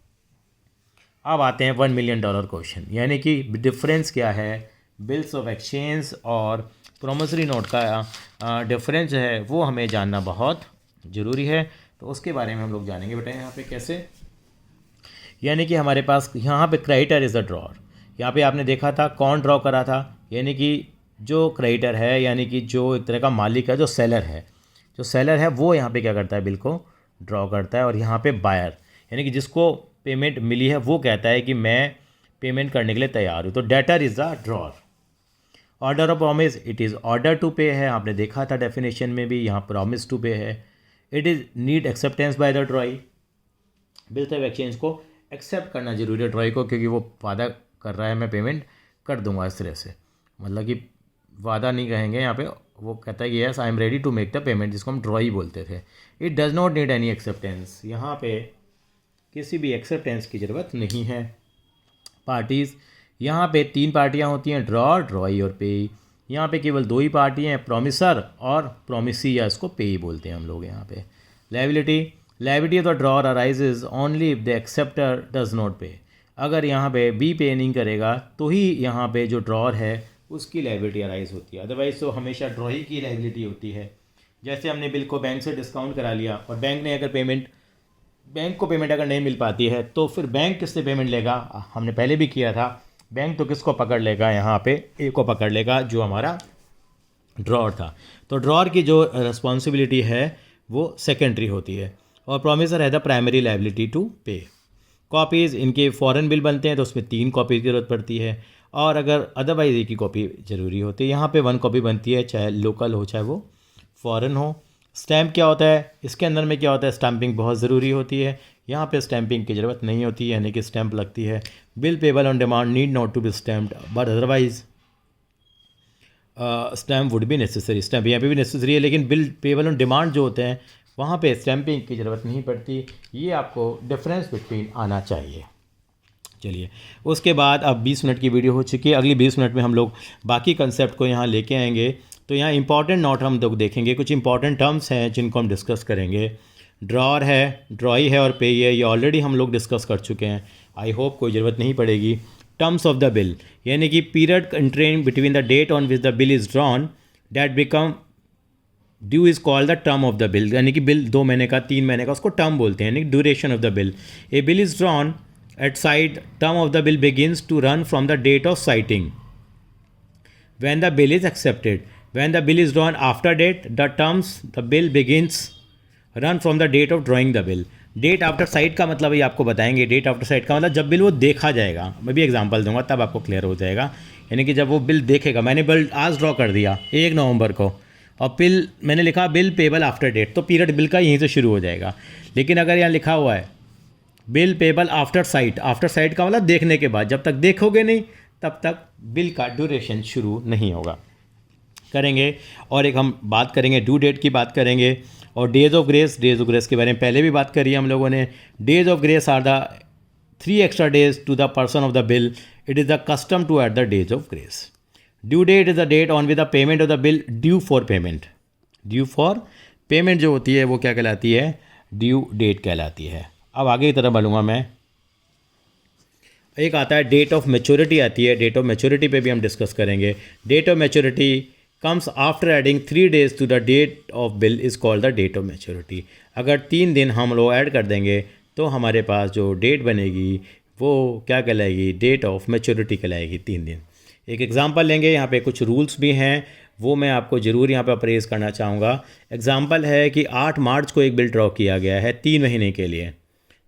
अब आते हैं $1 million क्वेश्चन, यानी कि डिफरेंस क्या है बिल्स ऑफ एक्सचेंज और प्रॉमिसरी नोट का डिफरेंस है वो हमें जानना बहुत ज़रूरी है। तो उसके बारे में हम लोग जानेंगे बेटा यहाँ पे कैसे, यानी कि हमारे पास यहाँ पे क्रेडिटर इज़ अ ड्रॉर, यहाँ पे आपने देखा था कौन ड्रॉ करा था, यानी कि जो क्रेडिटर है, यानी कि जो एक तरह का मालिक है, जो सेलर है वो यहाँ पे क्या करता है, बिल को ड्रॉ करता है। और यहाँ पे बायर यानी कि जिसको पेमेंट मिली है वो कहता है कि मैं पेमेंट करने के लिए तैयार हूँ, तो debtor is a drawer. Order of promise, it is order to pay है, आपने देखा था डेफिनेशन में भी, यहाँ प्रॉमिस टू पे है। It is need acceptance bye the ड्रॉई, bills of exchange को एक्सेप्ट करना जरूरी है ड्रॉई को, क्योंकि वो वादा कर रहा है मैं पेमेंट कर दूंगा इस तरह से, मतलब कि वादा नहीं कहेंगे यहाँ पे। वो कहता है कि yes I am ready to make the payment, जिसको हम ड्रॉ ही बोलते थे। It does not need any acceptance, यहाँ पे किसी भी एक्सेप्टेंस की ज़रूरत नहीं है। पार्टीज़, यहाँ पे 3 पार्टियाँ होती हैं, ड्रॉ, ड्रॉई और पेई। यहाँ पे केवल 2 ही पार्टियाँ हैं, प्रोमिसर और प्रोमिसी, या इसको पेई बोलते हैं हम लोग यहाँ पे। Liability of the drawer arises only if the acceptor does not पे। अगर यहाँ पे बी पे नहीं करेगा तो ही यहाँ पे जो ड्रॉर है उसकी लायबिलिटी अराइज होती है, अदरवाइज तो हमेशा ड्रॉ ही की लायबिलिटी होती है। जैसे हमने बिल को बैंक से डिस्काउंट करा लिया और बैंक को पेमेंट अगर नहीं मिल पाती है तो फिर बैंक किससे पेमेंट लेगा? हमने पहले भी किया था, बैंक तो किसको पकड़ लेगा? यहाँ पे ए को पकड़ लेगा, जो हमारा ड्रॉर था। तो ड्रॉर की जो रिस्पॉन्सिबिलिटी है वो सेकेंडरी होती है, और प्रोमिसर है द प्राइमरी लायबिलिटी टू पे। कॉपीज़, इनके फॉरेन बिल बनते हैं तो उसमें 3 कॉपी की ज़रूरत पड़ती है, और अगर अदरवाइज एक ही कॉपी ज़रूरी होती है। यहाँ पे 1 कॉपी बनती है, चाहे लोकल हो चाहे वो फॉरेन हो। स्टैम्प क्या होता है? इसके अंदर में क्या होता है? स्टैम्पिंग बहुत ज़रूरी होती है। यहाँ पे स्टैम्पिंग की ज़रूरत नहीं होती है, यानी कि स्टैम्प लगती है। Bill payable on demand need not to be stamped but otherwise stamp would be necessary. Stamp यहाँ पे भी नेसेसरी है, लेकिन बिल पेबल ऑन डिमांड जो होते हैं वहाँ पे स्टैम्पिंग की ज़रूरत नहीं पड़ती। ये आपको डिफरेंस बिटवीन आना चाहिए। चलिए, उसके बाद अब 20 मिनट की वीडियो हो चुकी है। अगली 20 मिनट में हम लोग बाकी कंसेप्ट को यहाँ लेके आएंगे। तो यहाँ इंपॉर्टेंट नोट हम लोग देखेंगे, कुछ इंपॉर्टेंट टर्म्स हैं जिनको हम डिस्कस करेंगे। ड्रॉर है, ड्रॉई है और पेई है, ये ऑलरेडी हम लोग डिस्कस कर चुके हैं, आई होप कोई ज़रूरत नहीं पड़ेगी। टर्म्स ऑफ द बिल, यानी कि period containing between the date on which the bill is drawn that become due is called the term of the bill. यानी कि बिल 2 महीने का, 3 महीने का, उसको टर्म बोलते हैं, यानी duration of the bill. A bill is drawn at side, term of the bill begins to run from the date of citing when the bill is accepted. When the bill is drawn after date, the terms the bill begins run from the date of drawing the bill. Date after sight का मतलब ये आपको बताएंगे। Date after sight का मतलब जब bill वो देखा जाएगा, मैं भी एग्जांपल दूंगा तब आपको क्लियर हो जाएगा। यानी कि जब वो बिल देखेगा, मैंने बिल आज ड्रॉ कर दिया 1 नवंबर को, और बिल मैंने लिखा बिल पेबल आफ्टर डेट, तो पीरियड बिल का यहीं से शुरू हो जाएगा। लेकिन अगर यहाँ लिखा हुआ है बिल पेबल आफ्टर साइट का मतलब देखने के बाद, जब तक देखोगे नहीं तब तक बिल का ड्यूरेशन शुरू नहीं होगा। करेंगे, और एक हम बात करेंगे ड्यू डेट की बात करेंगे, और डेज ऑफ ग्रेस के बारे में पहले भी बात करी हम लोगों ने। Days of grace are the 3 extra days to the person of the bill. It is the custom to at the days of grace. Due date is the date on with the payment of the bill due for payment. Due for payment जो होती है वो क्या कहलाती है? Due date कहलाती है। अब आगे की तरफ बढ़ूँगा मैं। एक आता है डेट ऑफ मैच्योरिटी आती है, डेट ऑफ मैच्योरिटी पे भी हम डिस्कस करेंगे। Date of maturity comes after adding 3 days to the date of bill is called the date of maturity. अगर 3 दिन हम लोग ऐड कर देंगे तो हमारे पास जो डेट बनेगी वो क्या कहलाएगी? डेट ऑफ मैच्योरिटी कहलाएगी, 3 दिन। एक एग्जांपल लेंगे, यहाँ पे कुछ रूल्स भी हैं, वो मैं आपको ज़रूर यहाँ पे अप्रेज़ करना चाहूँगा। एग्जांपल है कि 8 मार्च को एक बिल ड्रॉ किया गया है 3 महीने के लिए,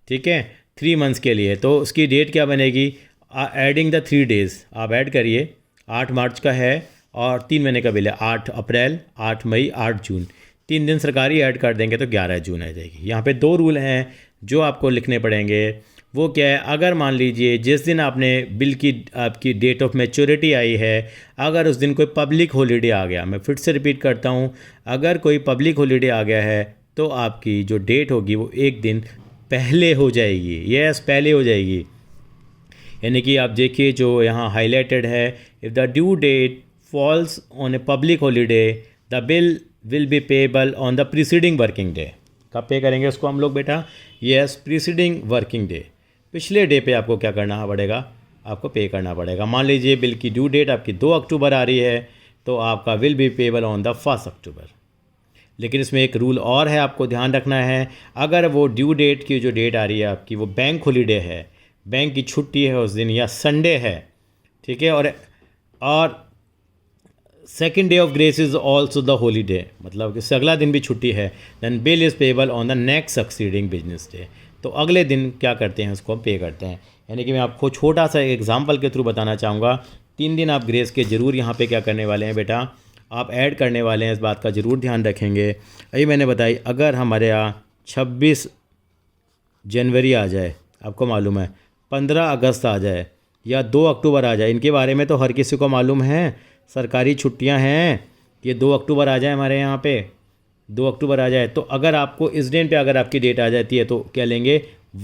ठीक है, 3 मंथ्स के लिए। तो उसकी डेट क्या बनेगी? एडिंग द 3 डेज़, आप ऐड करिए। 8 मार्च का है और 3 महीने का बिल है, 8 अप्रैल, 8 मई, 8 जून, 3 दिन सरकारी ऐड कर देंगे तो 11 जून आ जाएगी। यहाँ पे 2 रूल हैं जो आपको लिखने पड़ेंगे। वो क्या है? अगर मान लीजिए जिस दिन आपने बिल की आपकी डेट ऑफ मैच्योरिटी आई है, अगर उस दिन कोई पब्लिक हॉलीडे आ गया, मैं फिर से रिपीट करता हूँ, अगर कोई पब्लिक हॉलीडे आ गया है तो आपकी जो डेट होगी वो 1 दिन पहले हो जाएगी। यस, पहले हो जाएगी। यानी कि आप देखिए जो यहाँ हाईलाइटेड है, if the due date falls on a public holiday the bill will be payable on the preceding working day. कब पे करेंगे उसको हम लोग बेटा? यस, प्रीसीडिंग वर्किंग डे, पिछले डे पे आपको क्या करना पड़ेगा? आपको पे करना पड़ेगा। मान लीजिए बिल की ड्यू डेट आपकी 2 अक्टूबर आ रही है तो आपका will be payable on the 1 अक्टूबर। लेकिन इसमें एक रूल और है, आपको ध्यान रखना है। अगर वो ड्यू डेट की जो डेट आ रही है आपकी वो बैंक हॉलीडे है, बैंक की छुट्टी है उस दिन, या संडे है, ठीक है, और second day of grace is also the holiday, मतलब कि अगला दिन भी छुट्टी है, then bill is payable on the next succeeding business day. तो अगले दिन क्या करते हैं? उसको हम पे करते हैं। यानी कि मैं आपको छोटा सा एग्जांपल के थ्रू बताना चाहूँगा। 3 दिन आप ग्रेस के ज़रूर यहाँ पे क्या करने वाले हैं बेटा? आप ऐड करने वाले हैं, इस बात का ज़रूर ध्यान रखेंगे। अभी मैंने बताई, अगर हमारे यहाँ 26 जनवरी आ जाए, आपको मालूम है 15 अगस्त आ जाए, या 2 अक्टूबर आ जाए, इनके बारे में तो हर किसी को मालूम है, सरकारी छुट्टियां हैं, ये 2 अक्टूबर आ जाए हमारे यहाँ पे, 2 अक्टूबर आ जाए। तो अगर आपको इस दिन पे अगर आपकी डेट आ जाती है तो क्या लेंगे,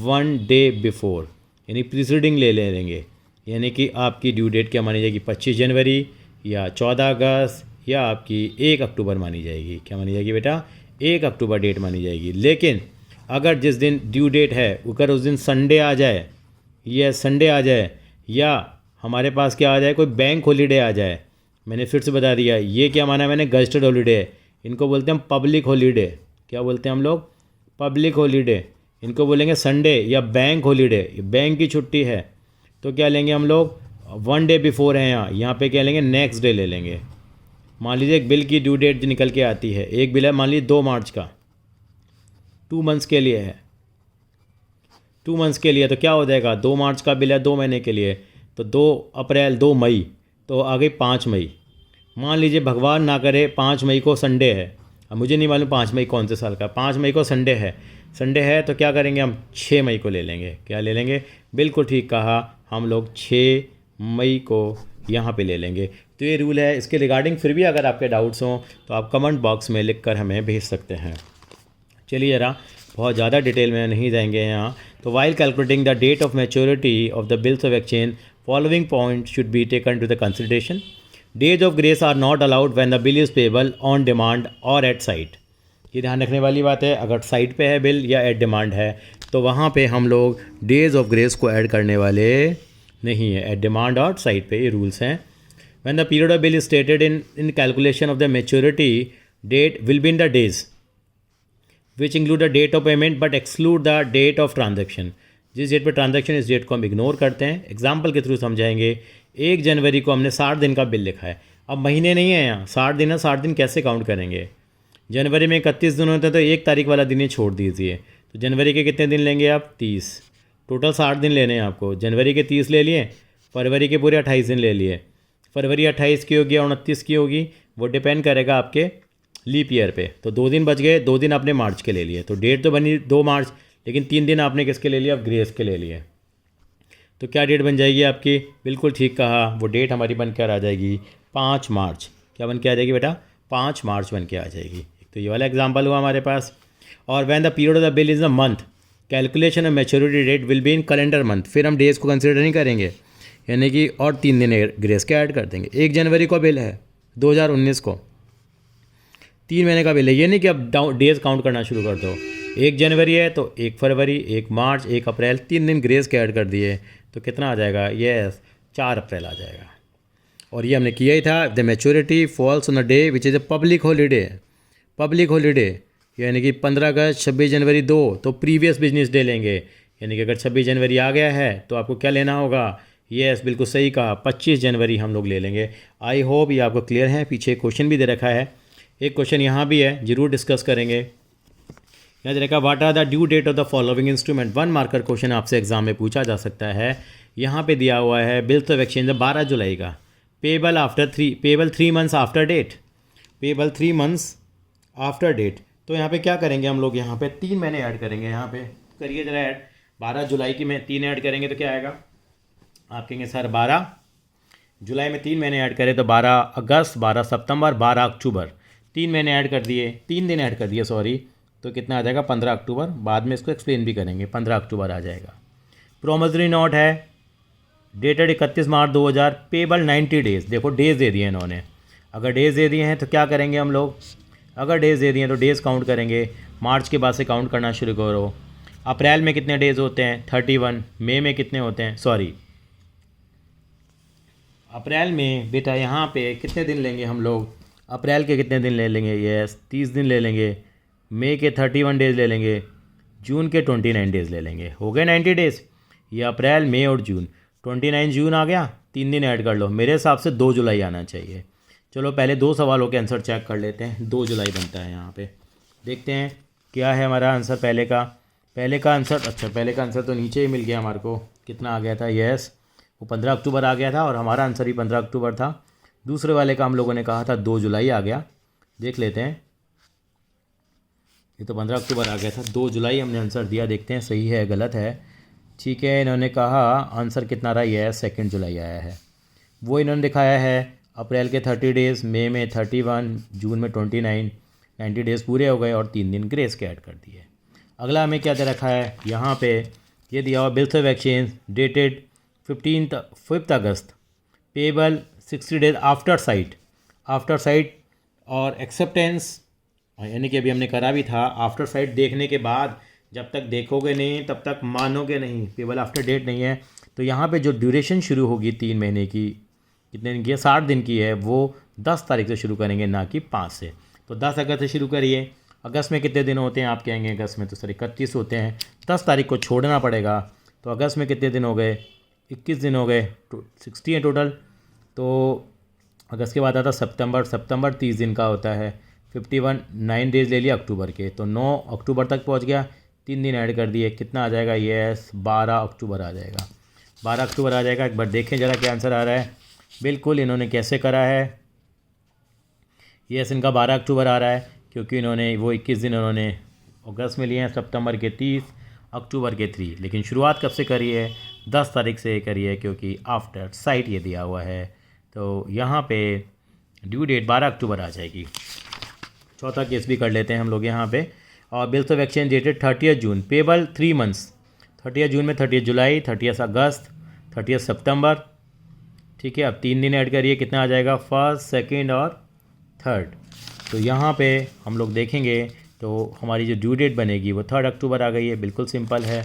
1 डे बिफोर, यानी प्रीसीडिंग ले लेंगे। यानी कि आपकी ड्यू डेट क्या मानी जाएगी, 25 जनवरी या 14 अगस्त या आपकी 1 अक्टूबर मानी जाएगी। क्या मानी जाएगी बेटा, 1 अक्टूबर डेट मानी जाएगी। लेकिन अगर जिस दिन ड्यू डेट है अगर उस दिन संडे आ जाए, या संडे आ जाए, या हमारे पास क्या आ जाए, कोई बैंक हॉलीडे आ जाए, मैंने फिर से बता दिया, ये क्या माना है मैंने, गजटेड हॉलीडे, इनको बोलते हैं हम पब्लिक हॉलीडे। क्या बोलते हैं हम लोग, पब्लिक हॉलीडे। इनको बोलेंगे संडे या बैंक हॉलीडे, बैंक की छुट्टी है, तो क्या लेंगे हम लोग, 1 डे बिफोर है यहाँ पे क्या लेंगे, नेक्स्ट डे ले लेंगे। मान लीजिए एक बिल की ड्यू डेट निकल के आती है, एक बिल है मान लीजिए 2 मार्च का, 2 मंथ्स के लिए है, 2 मंथ्स के लिए, तो क्या हो जाएगा, 2 मार्च का बिल है 2 महीने के लिए, तो 2 अप्रैल 2 मई, तो आ गई 5 मई। मान लीजिए भगवान ना करे 5 मई को संडे है, अब मुझे नहीं मालूम 5 मई कौन से साल का, 5 मई को संडे है, संडे है तो क्या करेंगे हम, 6 मई को ले लेंगे। क्या ले लेंगे, बिल्कुल ठीक कहा, हम लोग 6 मई को यहाँ पे ले लेंगे। तो ये रूल है, इसके रिगार्डिंग फिर भी अगर आपके डाउट्स हों तो आप कमेंट बॉक्स में लिख कर हमें भेज सकते हैं। चलिए ज़रा बहुत ज़्यादा डिटेल में नहीं जाएंगे यहाँ। तो while calculating the date of maturity of the bills of exchange following point should be taken to the consideration. Days of grace are not allowed when the bill is payable on demand और at sight. ये ध्यान रखने वाली बात है, अगर site पे है बिल या एट डिमांड है तो वहाँ पे हम लोग डेज ऑफ ग्रेस को ऐड करने वाले नहीं है, एट डिमांड और साइट पे ये रूल्स हैं। When the period of bill is stated in calculation of the maturity date will be in the days which include the date of payment but exclude the date of transaction. जिस date पर transaction इस डेट को हम ignore करते हैं। Example के through समझाएंगे। 1 जनवरी को हमने 60 दिन का बिल लिखा है, अब महीने नहीं है यहाँ, 60 दिन है, 60 दिन कैसे काउंट करेंगे, जनवरी में 31 दिन होते हैं तो 1 तारीख वाला दिन ही छोड़ दीजिए। तो जनवरी के कितने दिन लेंगे आप, 30, टोटल 60 दिन लेने हैं आपको। जनवरी के 30 ले लिए, फरवरी के पूरे 28 दिन ले लिए, फरवरी 28 की होगी या 29 की होगी, वो डिपेंड करेगा आपके लीप ईयर पे। तो 2 दिन बच गए, 2 दिन आपने मार्च के ले लिए, तो डेट तो बनी 2 मार्च, लेकिन 3 दिन आपने किसके ले लिया, अब ग्रेस के ले लिए। तो क्या डेट बन जाएगी आपकी, बिल्कुल ठीक कहा, वो डेट हमारी बन कर आ जाएगी 5 मार्च। क्या बन के आ जाएगी बेटा, 5 मार्च बन के आ जाएगी। तो ये वाला एग्जाम्पल हुआ हमारे पास। और when the period of the bill is a month, calculation of maturity date will be in calendar month. फिर हम डेज को कंसिडर नहीं करेंगे, यानी कि और 3 दिन ग्रेस के ऐड कर देंगे। 1 जनवरी को बिल है 2019 को, 3 महीने का बिल है, ये नहीं कि अब डेज काउंट करना शुरू कर दो। 1 जनवरी है तो 1 फरवरी, 1 मार्च, 1 अप्रैल, 3 दिन ग्रेस के ऐड कर दिए, तो कितना आ जाएगा, ये 4 अप्रैल आ जाएगा। और ये हमने किया ही था, the maturity falls on a day which is a public holiday. Public holiday यानी कि 15 अगस्त, 26 जनवरी 2 तो प्रीवियस बिजनेस डे लेंगे। यानी कि अगर 26 जनवरी आ गया है तो आपको क्या लेना होगा, यस बिल्कुल सही कहा, 25 जनवरी हम लोग ले लेंगे। आई होप ये आपको क्लियर है। पीछे क्वेश्चन भी दे रखा है, एक क्वेश्चन यहाँ भी है, जरूर डिस्कस करेंगे। याद रखा, what are the due date of the following instrument. 1 marker question आपसे एग्जाम में पूछा जा सकता है। यहाँ पे दिया हुआ है बिल्स ऑफ एक्सचेंज 12 जुलाई का, payable 3 months after date, payable 3 months after date. तो यहाँ पे क्या करेंगे हम लोग, यहाँ पे 3 महीने ऐड करेंगे। यहाँ पे करिए जरा ऐड, 12 जुलाई की में 3 ऐड करेंगे तो क्या आएगा, आप कहेंगे सर 12 जुलाई में 3 महीने ऐड करें तो 12 अगस्त, 12 सितंबर, 12 अक्टूबर, 3 महीने ऐड कर दिए, 3 दिन ऐड कर दिए सॉरी, तो कितना आ जाएगा 15 अक्टूबर। बाद में इसको एक्सप्लेन भी करेंगे, 15 अक्टूबर आ जाएगा। प्रोमिसरी नोट है डेटेड 31 मार्च 2000, पेबल 90 डेज़। देखो डेज़ दे दिए इन्होंने, अगर डेज़ दे दिए हैं तो क्या करेंगे हम लोग, अगर डेज़ दे दिए हैं तो डेज़ काउंट करेंगे, मार्च के बाद से काउंट करना शुरू करो। अप्रैल में कितने डेज़ होते हैं 31, मई में कितने होते हैं, सॉरी अप्रैल में बेटा यहाँ पे कितने दिन लेंगे हम लोग, अप्रैल के कितने दिन ले लेंगे, यस 30 दिन ले लेंगे, मई के 31 डेज़ ले लेंगे, जून के 29 डेज़ ले लेंगे, हो गए 90 डेज़। ये अप्रैल, मई और जून, 29 जून आ गया, 3 दिन ऐड कर लो, मेरे हिसाब से 2 जुलाई आना चाहिए। चलो पहले 2 सवालों के आंसर चेक कर लेते हैं। 2 जुलाई बनता है यहाँ पे, देखते हैं क्या है हमारा आंसर। पहले का आंसर, अच्छा पहले का आंसर तो नीचे ही मिल गया हमारे को, कितना आ गया था, यस वो 15 अक्टूबर आ गया था और हमारा आंसर भी 15 अक्टूबर था। दूसरे वाले का हम लोगों ने कहा था 2 जुलाई आ गया, देख लेते हैं, ये तो 15 अक्टूबर आ गया था, 2 जुलाई हमने आंसर दिया, देखते हैं सही है गलत है। ठीक है, इन्होंने कहा आंसर कितना रहा, ये 2 जुलाई आया है। वो इन्होंने दिखाया है अप्रैल के 30 डेज़, मई में 31, जून में 29, 90 डेज़ पूरे हो गए और 3 दिन ग्रेस के ऐड कर दिए। अगला हमें क्या दे रखा है, यहाँ पे ये दिया हुआ bills of exchange dated 5 August, payable 60 days after site और एक्सेप्टेंस, यानी कि अभी हमने करा भी था, आफ्टर साइट देखने के बाद, जब तक देखोगे नहीं तब तक मानोगे नहीं, पेबल आफ्टर डेट नहीं है। तो यहाँ पे जो ड्यूरेशन शुरू होगी 3 महीने की, कितने दिन की है, 60 दिन की है, वो 10 तारीख से शुरू करेंगे, ना कि 5 से। तो 10 अगस्त से शुरू करिए। अगस्त में कितने दिन होते हैं आप कहेंगे, अगस्त में तो सर 31 होते हैं, 10 तारीख को छोड़ना पड़ेगा। तो अगस्त में कितने दिन हो गए, 21 दिन हो गए, 60 है टोटल। तो अगस्त के बाद आता सितंबर 30 दिन का होता है, 51 9 डेज़ ले लिया अक्टूबर के, तो 9 अक्टूबर तक पहुंच गया, 3 दिन ऐड कर दिए, कितना आ जाएगा, यस 12 अक्टूबर आ जाएगा। 12 अक्टूबर आ जाएगा। एक बार देखें ज़रा क्या आंसर आ रहा है। बिल्कुल इन्होंने कैसे करा है, यस इनका 12 अक्टूबर आ रहा है, क्योंकि इन्होंने वो 21 दिन इन्होंने अगस्त में लिए हैं, सितंबर के 30, अक्टूबर के 3, लेकिन शुरुआत कब से करी है, 10 तारीख से करी है, क्योंकि आफ्टर साइट ये दिया हुआ है। तो यहाँ पे ड्यू डेट 12 अक्टूबर आ जाएगी। चौथा केस भी कर लेते हैं हम लोग यहाँ पे। और bills of exchange dated 30 June, payable 3 months, 30 जून में 30 जुलाई, 30 अगस्त, 30 सितंबर। ठीक है, अब 3 दिन ऐड करिए, कितना आ जाएगा, 1, 2 और 3। तो यहाँ पे हम लोग देखेंगे तो हमारी जो ड्यू डेट बनेगी वो 3 अक्टूबर आ गई है, बिल्कुल सिंपल है।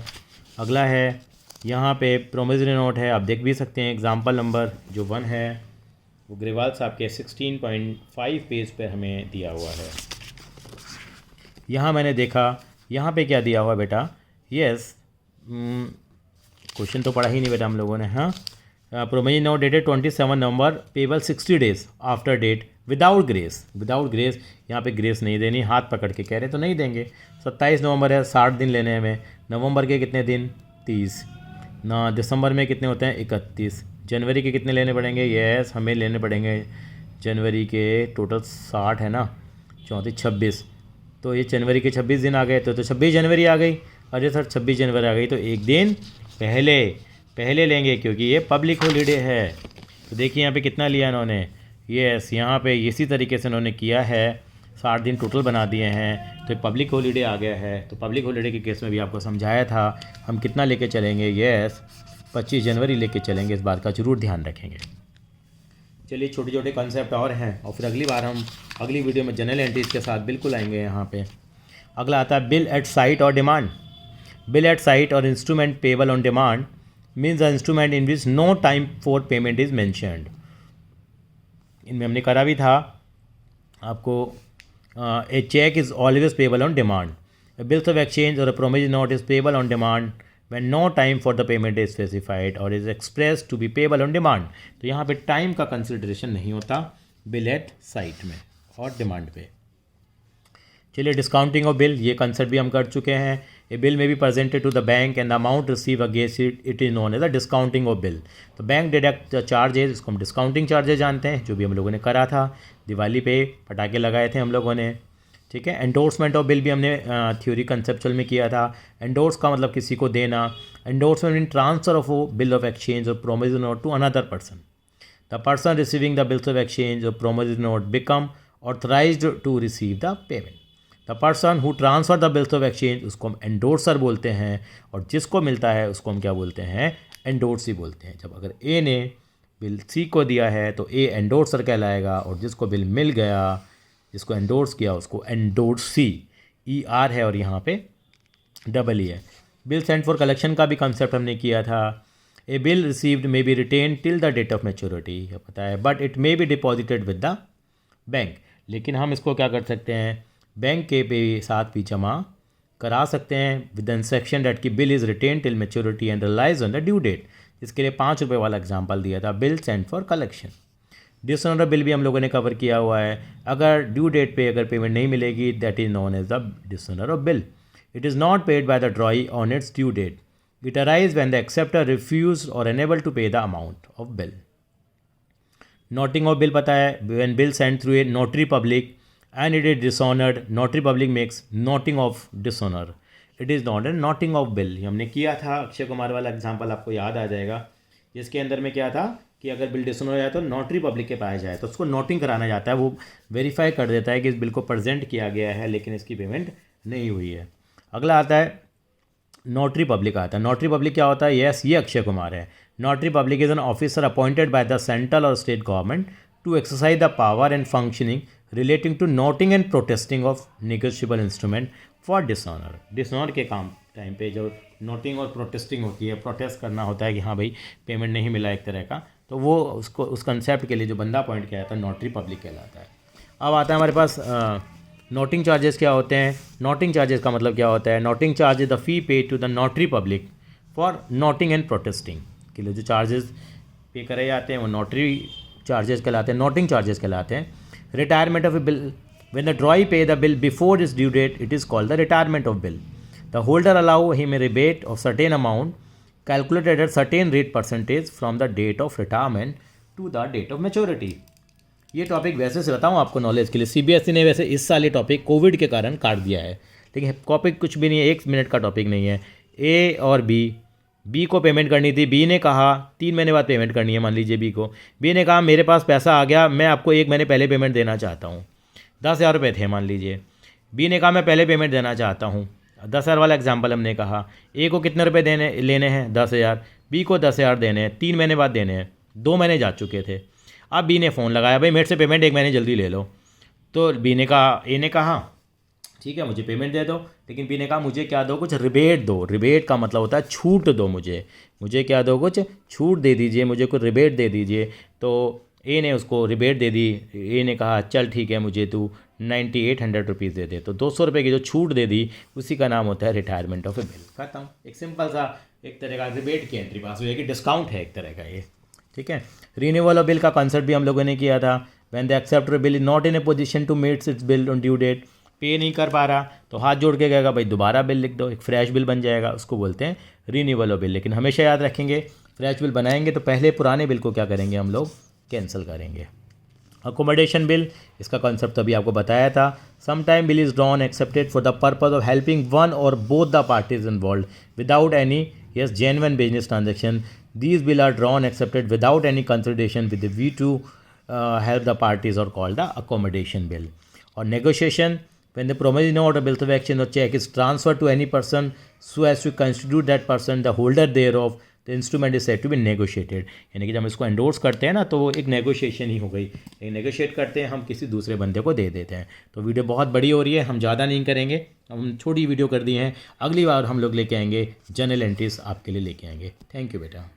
अगला है यहाँ पे प्रोमिसरी नोट है, आप देख भी सकते हैं, एग्जाम्पल नंबर जो 1 है वो ग्रेवाल साहब के 16.5 पेज पर हमें दिया हुआ है। यहाँ मैंने देखा, यहाँ पे क्या दिया हुआ बेटा, यस क्वेश्चन तो पढ़ा ही नहीं बेटा हम लोगों ने। हाँ, promissory note dated 27 November, payable 60 days after date without grace. यहाँ पे ग्रेस नहीं देनी, हाथ पकड़ के कह रहे तो नहीं देंगे। 27 नवंबर है, 60 दिन लेने हैं हमें। नवंबर के कितने दिन, 30 ना। दिसंबर में कितने होते हैं, 31। जनवरी के कितने लेने पड़ेंगे, यस हमें लेने पड़ेंगे जनवरी के टोटल 60 है ना, 34 26। तो ये जनवरी के 26 दिन आ गए, तो 26 जनवरी आ गई। अरे सर 26 जनवरी आ गई तो एक दिन पहले लेंगे, क्योंकि ये पब्लिक हॉलीडे है। तो देखिए यहाँ पे कितना लिया इन्होंने, यस यहाँ पे इसी तरीके से इन्होंने किया है, 60 दिन टोटल बना दिए हैं, तो पब्लिक हॉलीडे आ गया है। तो पब्लिक हॉलीडे के केस में भी आपको समझाया था हम कितना लेके चलेंगे, यस 25 जनवरी लेके चलेंगे, इस बात का जरूर ध्यान रखेंगे। चलिए छोटे छोटे कॉन्सेप्ट और हैं, और फिर अगली बार हम अगली वीडियो में जनरल एंट्रीज के साथ बिल्कुल आएंगे। यहाँ पे अगला आता है बिल एट साइट और डिमांड। बिल एट साइट और instrument payable on demand means the instrument in which no time for payment is mentioned. इनमें हमने करा भी था आपको, a cheque is always payable on demand, bills of exchange और promissory note is payable on demand when no time for the payment is specified or is expressed to be payable on demand। तो यहाँ पे time का consideration नहीं होता bill at site में और demand पे। चलिए डिस्काउंटिंग ऑफ बिल, ये कंसेप्ट भी हम कर चुके हैं। A bill may be presented to the bank and the amount receive against it is known as the discounting of bill. तो बैंक डिडक्ट द चार्जेज, इसको हम डिस्काउंटिंग चार्जेज जानते हैं, जो भी हम लोगों ने करा था, दिवाली पे पटाखे लगाए थे हम लोगों ने। ठीक है, एंडोर्समेंट ऑफ बिल भी हमने थ्योरी कंसेप्चुअल में किया था। एंडोर्स का मतलब किसी को देना, endorsement mean transfer of bill of exchange और promissory note to another person. The person receiving the bills of exchange और promissory note become authorised to receive the payment. The person who transfer the bills of exchange, उसको हम endorser बोलते हैं, और जिसको मिलता है उसको हम क्या बोलते हैं, एंडोर्सी बोलते हैं। जब अगर ए ने बिल सी को दिया है तो ए एंडोर्सर कहलाएगा, और जिसको बिल मिल गया, जिसको एंडोर्स किया, उसको एंडोर्सी, ई आर है और यहाँ पे डबल ई है। बिल सेंट फॉर कलेक्शन का भी कंसेप्ट हमने किया था। A bill received may be retain till the date of maturity, ये पता है, but it may be deposited with the bank. लेकिन हम इसको क्या कर सकते हैं, बैंक के पे साथ भी जमा करा सकते हैं विद इंस्ट्रक्शन डेट की bill is retain till maturity and realise on the due date. इसके लिए 5 रुपये वाला एग्जाम्पल दिया था, bill sent for collection. Dishonour bill भी हम लोगों ने कवर किया हुआ है। अगर ड्यू डेट पे अगर पेमेंट नहीं मिलेगी, that is known as the dishonour of bill. It is not paid by the drawee on its due date. It arise when the acceptor refuse और unable to pay the amount of bill. Noting of bill पता है, when bill send through a notary public and it is dishonoured, notary public makes noting of dishonour. It is not an noting of bill. हमने किया था अक्षय कुमार वाला example, आपको याद आ जाएगा, जिसके अंदर में क्या था कि अगर बिल डिसऑनर हो जाए तो नोटरी पब्लिक के पास जाए तो उसको नोटिंग कराना जाता है, वो वेरीफाई कर देता है कि इस बिल को प्रेजेंट किया गया है लेकिन इसकी पेमेंट नहीं हुई है। अगला आता है नोटरी पब्लिक आता है। नोटरी पब्लिक क्या होता है? यस, ये अक्षय कुमार है। Notary public is an officer appointed by the central और state government to exercise the power and functioning relating to noting and protesting of negotiable instrument for dishonour. Dishonour के काम time पे जो नोटिंग और protesting होती है, protest करना होता है कि हाँ भाई पेमेंट नहीं मिला एक तरह का, तो वो उसको उस कंसेप्ट के लिए जो बंदा अपॉइंट किया जाता है नोटरी पब्लिक कहलाता है। अब आता है हमारे पास नोटिंग चार्जेस क्या होते हैं। नोटिंग चार्जेस का मतलब क्या होता है? Noting charge is the fee pay to the notary public for noting and protesting के लिए जो चार्जेस पे करे जाते हैं वो नोटरी चार्जेस कहलाते हैं, नोटिंग चार्जेस कहलाते हैं। Retirement of a bill, when the drawee pay the bill before is due date it is called the retirement of bill. The holder allow him a rebate of certain amount calculated at certain rate percentage from the date of retirement to the date of maturity. ये topic वैसे से बताऊँ आपको knowledge के लिए, CBSE ने वैसे इस साल ये टॉपिक कोविड के कारण काट दिया है, लेकिन टॉपिक कुछ भी नहीं है, 1 मिनट का टॉपिक नहीं है। ए और बी को पेमेंट करनी थी, बी ने कहा 3 महीने बाद पेमेंट करनी है, मान लीजिए बी ने कहा मेरे पास पैसा आ गया, मैं आपको 1 महीने पहले पेमेंट देना चाहता हूँ। 10,000 रुपये थे मान लीजिए, बी ने कहा मैं पहले पेमेंट देना चाहता हूँ। 10,000 वाला एग्जाम्पल हमने कहा, ए को कितने रुपये लेने हैं? 10,000, बी को 10,000 देने हैं, 3 महीने बाद देने हैं, 2 महीने जा चुके थे। अब बी ने फ़ोन लगाया, भाई मेरे से पेमेंट 1 महीने जल्दी ले लो। तो ए ने कहा ठीक है मुझे पेमेंट दे दो, लेकिन बी ने कहा मुझे क्या दो, कुछ रिबेट दो। रिबेट का मतलब होता है छूट दो, मुझे क्या दो, कुछ छूट दे दीजिए, मुझे कुछ रिबेट दे दीजिए। तो ए ने उसको रिबेट दे दी। ए ने कहा चल ठीक है मुझे तू 9800 रुपीज़ दे दे, तो 200 रुपये की जो छूट दे दी उसी का नाम होता है रिटायरमेंट ऑफ ए बिल। खत्म। एक सिंपल सा एक तरह का रिबेट की एंट्री पास हुई है कि डिस्काउंट है एक तरह का ये, ठीक है। रिन्यूअल ऑफ बिल का कंसेप्ट भी हम लोगों ने किया था। When the acceptor bill is not in a position to meet its bill on due date, pay नहीं कर पा रहा तो हाथ जोड़ के कहेगा भाई दोबारा बिल लिख दो, एक फ्रेश बिल बन जाएगा, उसको बोलते हैं रिन्यूअल ऑफ बिल। लेकिन हमेशा याद रखेंगे फ्रेश बिल बनाएंगे तो पहले पुराने बिल को क्या करेंगे हम लोग, कैंसिल करेंगे। अकोमोडेशन बिल, इसका कॉन्सेप्ट अभी आपको बताया था। Some time bill is drawn accepted for the purpose of helping one और both the parties involve without any genuine business transaction. These bill are drawn accepted without any consideration with the view to help the parties are called the accommodation bill. Or negotiation, when the promissory note or bill of exchange or check is transferred to any person so as to constitute that person the holder thereof, the instrument is said to be negotiated. यानी कि जब हम इसको endorse करते हैं ना तो वो एक नेगोशिएशन ही हो गई। एक नेगोशिएट करते हैं हम, किसी दूसरे बंदे को दे देते हैं। तो वीडियो बहुत बड़ी हो रही है, हम ज़्यादा नहीं करेंगे, हम छोटी वीडियो कर दी हैं। अगली बार हम लोग लेके आएंगे जनरल एंट्रीज आपके लिए लेके आएंगे। थैंक यू बेटा।